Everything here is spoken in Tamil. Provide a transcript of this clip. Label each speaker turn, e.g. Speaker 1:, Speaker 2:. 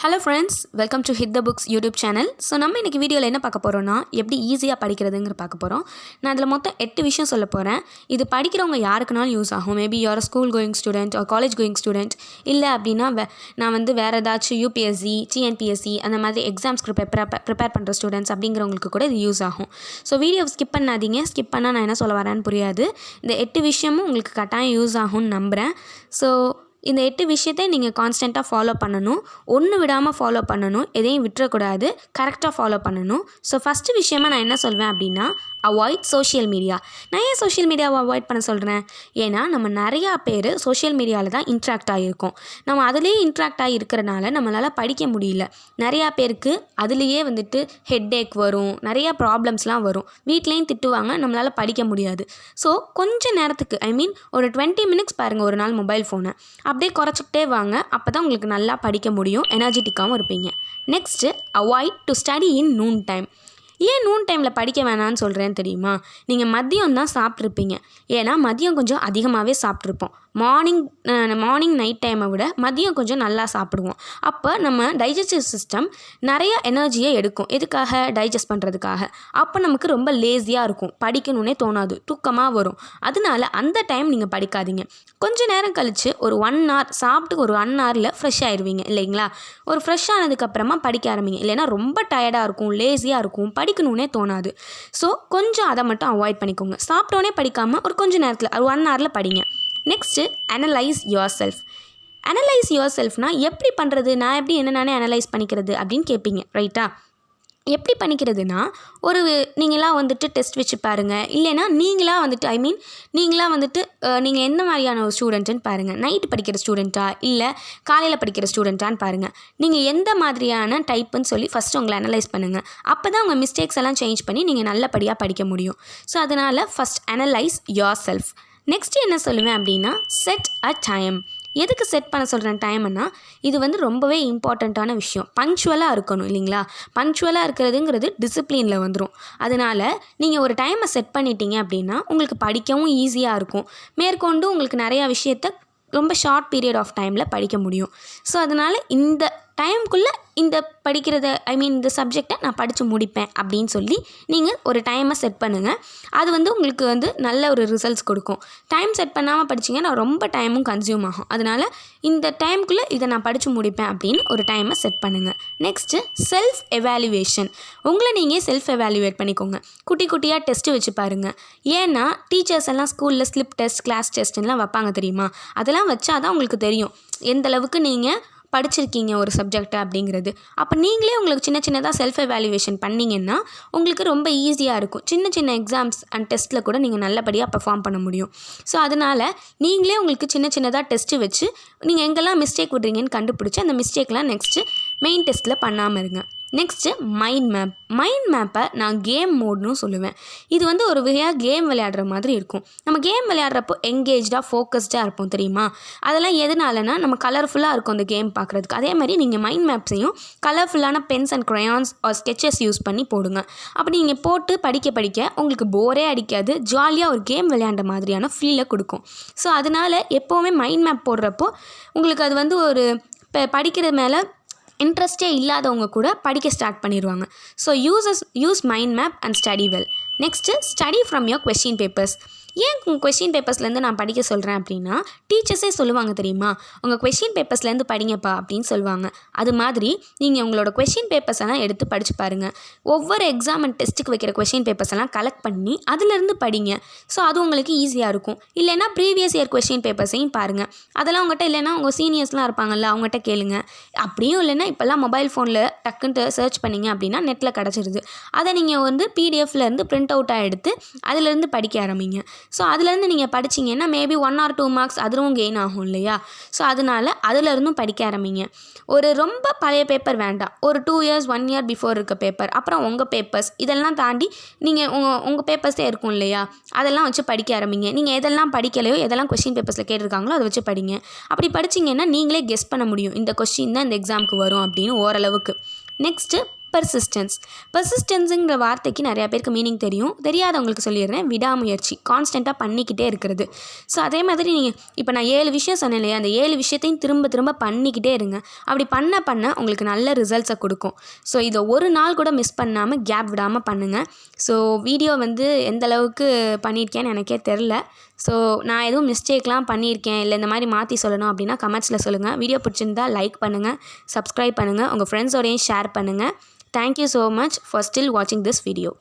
Speaker 1: Hello friends, welcome to hit the books YouTube channel. So நம்ம இன்றைக்கி வீடியோவில் என்ன பார்க்க போகிறோன்னா, எப்படி ஈஸியாக படிக்கிறதுங்கிற பார்க்க போகிறோம். நான் அதில் மொத்தம் 8 விஷயம் சொல்ல போகிறேன். இது படிக்கிறவங்க யாருக்குனாலும் யூஸ் ஆகும். Maybe your school going student or college going student. இல்லை அப்படின்னா நான் வேறு ஏதாச்சும் யூபிஎஸ்சி, டிஎன்பிஎஸ்சி அந்த மாதிரி எக்ஸாம்ஸ்க்கு ப்ரிப்பேர் பண்ணுற ஸ்டூடெண்ட்ஸ் அப்படிங்கிறவங்களுக்கு கூட இது யூஸ் ஆகும். ஸோ வீடியோவை ஸ்கிப் பண்ணாதீங்க. ஸ்கிப் பண்ணால் நான் என்ன சொல்ல வரேன்னு புரியாது. இந்த 8 விஷயமும் உங்களுக்கு கட்டாயம் யூஸ் ஆகும்னு நம்புகிறேன். ஸோ இந்த 8 விஷயத்தை நீங்கள் கான்ஸ்டண்ட்டாக ஃபாலோ பண்ணணும். ஒன்று விடாமல் ஃபாலோ பண்ணணும். எதையும் விட்டுறக்கூடாது. கரெக்டாக ஃபாலோ பண்ணணும். ஸோ ஃபஸ்ட்டு விஷயமாக நான் என்ன சொல்வேன் அப்படின்னா, அவாய்ட் சோஷியல் மீடியா. நான் ஏன் சோஷியல் மீடியாவை அவாய்ட் பண்ண சொல்கிறேன்? ஏன்னா நம்ம நிறையா பேர் சோஷியல் மீடியாவில் தான் இன்ட்ராக்ட் ஆகியிருக்கோம். நம்ம அதுலேயே இன்ட்ராக்ட் ஆகி இருக்கிறனால நம்மளால் படிக்க முடியல. நிறையா பேருக்கு அதுலேயே ஹெட்டேக் வரும், நிறையா ப்ராப்ளம்ஸ்லாம் வரும். வீட்லேயும் திட்டுவாங்க, நம்மளால் படிக்க முடியாது. ஸோ கொஞ்சம் நேரத்துக்கு ஒரு 20 மினிட்ஸ் பாருங்கள் ஒரு நாள் மொபைல் ஃபோனை. அப்படியே குறைச்சிக்கிட்டே வாங்க. அப்போ தான் உங்களுக்கு நல்லா படிக்க முடியும், எனர்ஜெட்டிக்காகவும் இருப்பீங்க. Next, avoid to study in noon time. ஏன் நூன் டைமில் படிக்க வேணான்னு சொல்கிறேன்னு தெரியுமா? நீங்கள் மதியம் தான் சாப்பிட்ருப்பீங்க. ஏன்னா மதியம் கொஞ்சம் அதிகமாகவே சாப்பிட்ருப்போம். மார்னிங் நைட் டைமை விட மதியம் கொஞ்சம் நல்லா சாப்பிடுவோம். அப்போ நம்ம டைஜஸ்டிவ் சிஸ்டம் நிறைய எனர்ஜியை எடுக்கும். எதுக்காக? டைஜஸ்ட் பண்ணுறதுக்காக. அப்போ நமக்கு ரொம்ப லேசியாக இருக்கும், படிக்கணுன்னே தோணாது, தூக்கமாக வரும். அதனால அந்த டைம் நீங்கள் படிக்காதீங்க. கொஞ்சம் நேரம் கழித்து ஒரு 1 hour சாப்பிட்டு ஒரு 1 hourல ஃப்ரெஷ் ஆயிடுவீங்க இல்லைங்களா? ஒரு ஃப்ரெஷ் ஆனதுக்கப்புறமா படிக்க ஆரம்பிங்க. இல்லைன்னா ரொம்ப டயர்டாக இருக்கும், லேசியாக இருக்கும், படிக்கணுன்னே தோணாது. ஸோ கொஞ்சம் அதை மட்டும் அவாய்ட் பண்ணிக்கோங்க. சாப்பிட்டோன்னே படிக்காமல் ஒரு கொஞ்சம் நேரத்தில் ஒரு 1 hourல படிங்க. Next, analyse yourself. Analyse your செல்ஃப்னால் எப்படி பண்ணுறது? நான் எப்படி என்ன நானே அனலைஸ் பண்ணிக்கிறது அப்படின்னு கேட்பீங்க, ரைட்டா? எப்படி பண்ணிக்கிறதுனா, நீங்களாம் டெஸ்ட் வச்சு பாருங்கள். இல்லைனா நீங்களாக நீங்கள் எந்த மாதிரியான ஒரு ஸ்டூடெண்ட்டுன்னு பாருங்கள். நைட்டு படிக்கிற ஸ்டூடெண்ட்டா இல்லை காலையில் படிக்கிற ஸ்டூடெண்ட்டான்னு பாருங்கள். நீங்கள் எந்த மாதிரியான டைப்புன்னு சொல்லி ஃபஸ்ட்டு உங்களை அனலைஸ் பண்ணுங்கள். அப்போ தான் உங்கள் மிஸ்டேக்ஸ் எல்லாம் சேஞ்ச் பண்ணி நீங்கள் நல்லபடியாக படிக்க முடியும். ஸோ அதனால் first analyse your self. Next என்ன சொல்லுவேன் அப்படின்னா, செட் அ டைம். எதுக்கு செட் பண்ண சொல்கிறேன் டைம்னா, இது ரொம்பவே இம்பார்ட்டண்ட்டான விஷயம். பங்க்சுவலாக இருக்கணும் இல்லைங்களா? பங்க்சுவலாக இருக்கிறதுங்கிறது டிசிப்ளினில் வந்துடும். அதனால் நீங்கள் ஒரு டைமை செட் பண்ணிட்டீங்க அப்படின்னா உங்களுக்கு படிக்கவும் ஈஸியாக இருக்கும். மேற்கொண்டு உங்களுக்கு நிறையா விஷயத்தை ரொம்ப ஷார்ட் பீரியட் ஆஃப் டைமில் படிக்க முடியும். ஸோ அதனால் இந்த டைமுக்குள்ளே இந்த படிக்கிறத இந்த சப்ஜெக்டை நான் படித்து முடிப்பேன் அப்படின்னு சொல்லி நீங்கள் ஒரு டைமை செட் பண்ணுங்கள். அது உங்களுக்கு நல்ல ஒரு ரிசல்ட்ஸ் கொடுக்கும். டைம் செட் பண்ணாமல் படிச்சிங்கன்னா ரொம்ப டைமும் கன்சியூம் ஆகும். அதனால் இந்த டைமுக்குள்ளே இதை நான் படித்து முடிப்பேன் அப்படின்னு ஒரு டைமை செட் பண்ணுங்கள். Next, self evaluation. உங்களை நீங்கள் செல்ஃப் எவாலுவேட் பண்ணிக்கோங்க. குட்டி குட்டியாக டெஸ்ட்டு வச்சு பாருங்கள். ஏன்னா டீச்சர்ஸ் எல்லாம் ஸ்கூலில் ஸ்லிப் டெஸ்ட், கிளாஸ் டெஸ்ட்லாம் வைப்பாங்க தெரியுமா? அதெல்லாம் வச்சா தான் உங்களுக்கு தெரியும் எந்தளவுக்கு நீங்கள் படிச்சிருக்கீங்க ஒரு சப்ஜெக்டை அப்படிங்கிறது. அப்போ நீங்களே உங்களுக்கு சின்ன சின்னதாக செல்ஃப் எவாலுவேஷன் பண்ணிங்கன்னா உங்களுக்கு ரொம்ப ஈஸியாக இருக்கும். சின்ன சின்ன எக்ஸாம்ஸ் அண்ட் டெஸ்ட்டில் கூட நீங்கள் நல்லபடியாக பெர்ஃபார்ம் பண்ண முடியும். ஸோ அதனால் நீங்களே உங்களுக்கு சின்ன சின்னதாக டெஸ்ட்டு வச்சு நீங்கள் எங்கெல்லாம் மிஸ்டேக் விட்றீங்கன்னு கண்டுபிடிச்சி அந்த மிஸ்டேக்லாம் நெக்ஸ்ட்டு மெயின் டெஸ்ட்டில் பண்ணாமல் இருங்க. Next, mind map. மைண்ட் மேப்பை நான் கேம் மோட்னு சொல்லுவேன். இது ஒரு வகையாக கேம் விளையாடுற மாதிரி இருக்கும். நம்ம கேம் விளையாடுறப்போ எங்கேஜாக ஃபோக்கஸ்டாக இருப்போம் தெரியுமா? அதெல்லாம் எதனாலனா நம்ம கலர்ஃபுல்லாக இருக்கும் அந்த கேம் பார்க்குறதுக்கு. அதே மாதிரி நீங்கள் மைண்ட் மேப்ஸையும் கலர்ஃபுல்லான pens and crayons or sketches use பண்ணி போடுங்க. அப்படி நீங்கள் போட்டு படிக்க உங்களுக்கு போரே அடிக்காது. ஜாலியாக ஒரு கேம் விளையாண்ட மாதிரியான ஃபீலை கொடுக்கும். ஸோ அதனால் எப்போவுமே மைண்ட் மேப் போடுறப்போ உங்களுக்கு அது ஒரு படிக்கிறது மேலே இன்ட்ரெஸ்டே இல்லாதவங்க கூட படிக்க ஸ்டார்ட் பண்ணிடுவாங்க. So use mind map and study well. Next, study from your question papers. ஏன் கொஸ்டின் பேப்பர்ஸ்லேருந்து நான் படிக்க சொல்கிறேன் அப்படின்னா, டீச்சர்ஸே சொல்லுவாங்க தெரியுமா, உங்கள் கொஸ்டின் பேப்பர்ஸ்லேருந்து படிங்கப்பா அப்படின்னு சொல்லுவாங்க. அது மாதிரி நீங்கள் உங்களோட கொஸ்டின் பேப்பர்ஸ் எல்லாம் எடுத்து படித்து பாருங்கள். ஒவ்வொரு எக்ஸாம் அண்ட் டெஸ்ட்டுக்கு வைக்கிற கொஸ்டின் பேப்பர்ஸ் எல்லாம் கலெக்ட் பண்ணி அதிலேருந்து படிங்க. ஸோ அது உங்களுக்கு ஈஸியாக இருக்கும். இல்லைனா ப்ரீவியஸ் இயர் கொஸ்டின் பேப்பர்ஸையும் பாருங்கள். அதெல்லாம் உங்கள்கிட்ட இல்லைனா உங்கள் சீனியர்ஸ்லாம் இருப்பாங்கள்ல, அவங்ககிட்ட கேளுங்க. அப்படியும் இல்லைனா இப்போல்லாம் மொபைல் ஃபோனில் டக்குன்ட்டு சர்ச் பண்ணிங்க அப்படின்னா நெட்டில் கிடச்சிருது. அதை நீங்கள் பிடிஎஃப்லேருந்து பிரிண்ட் அவுட்டாக எடுத்து அதிலேருந்து படிக்க ஆரம்பிங்க. ஸோ அதுலேருந்து நீங்கள் படிச்சிங்கன்னா மேபி 1 or 2 மார்க்ஸ் அதுவும் கெயின் ஆகும் இல்லையா? ஸோ அதனால் அதுலேருந்தும் படிக்க ஆரம்பிங்க. ஒரு ரொம்ப பழைய பேப்பர் வேண்டாம். ஒரு 2 years 1 year பிஃபோர் இருக்க பேப்பர், அப்புறம் உங்கள் பேப்பர்ஸ், இதெல்லாம் தாண்டி நீங்கள் உங்கள் பேப்பர்ஸே இருக்கும் இல்லையா? அதெல்லாம் வச்சு படிக்க ஆரம்பிங்க. நீங்கள் எதெல்லாம் படிக்கலையோ, எதெல்லாம் கொஸ்டின் பேப்பர்ஸில் கேட்டிருக்காங்களோ அதை வச்சு படிங்க. அப்படி படிச்சிங்கன்னா நீங்களே கெஸ் பண்ண முடியும் இந்த கொஸ்டின் தான் இந்த எக்ஸாமுக்கு வரும் அப்படின்னு ஓரளவுக்கு. நெக்ஸ்ட்டு, பெர்சிஸ்டன்ஸுங்கிற வார்த்தைக்கு நிறையா பேருக்கு மீனிங் தெரியும். தெரியாதவங்களுக்கு சொல்லிடுறேன். விடாமுயற்சி, கான்ஸ்டண்ட்டாக பண்ணிக்கிட்டே இருக்கிறது. ஸோ அதே மாதிரி நீங்கள் இப்போ நான் 7 விஷயம் சொன்னேன் இல்லையா, அந்த 7 விஷயத்தையும் திரும்ப திரும்ப பண்ணிக்கிட்டே இருங்க. அப்படி பண்ண உங்களுக்கு நல்ல ரிசல்ட்ஸை கொடுக்கும். ஸோ இதை ஒரு நாள் கூட மிஸ் பண்ணாமல் கேப் விடாமல் பண்ணுங்கள். ஸோ வீடியோ எந்த அளவுக்கு பண்ணியிருக்கேன்னு எனக்கே தெரில. ஸோ நான் எதுவும் மிஸ்டேக்லாம் பண்ணியிருக்கேன் இல்லை இந்த மாதிரி மாற்றி சொல்லணும் அப்படின்னா கமெண்ட்ஸில் சொல்லுங்கள். வீடியோ பிடிச்சிருந்தா லைக் பண்ணுங்கள், சப்ஸ்கிரைப் பண்ணுங்கள், உங்கள் ஃப்ரெண்ட்ஸோடையும் ஷேர் பண்ணுங்கள். Thank you so much for still watching this video.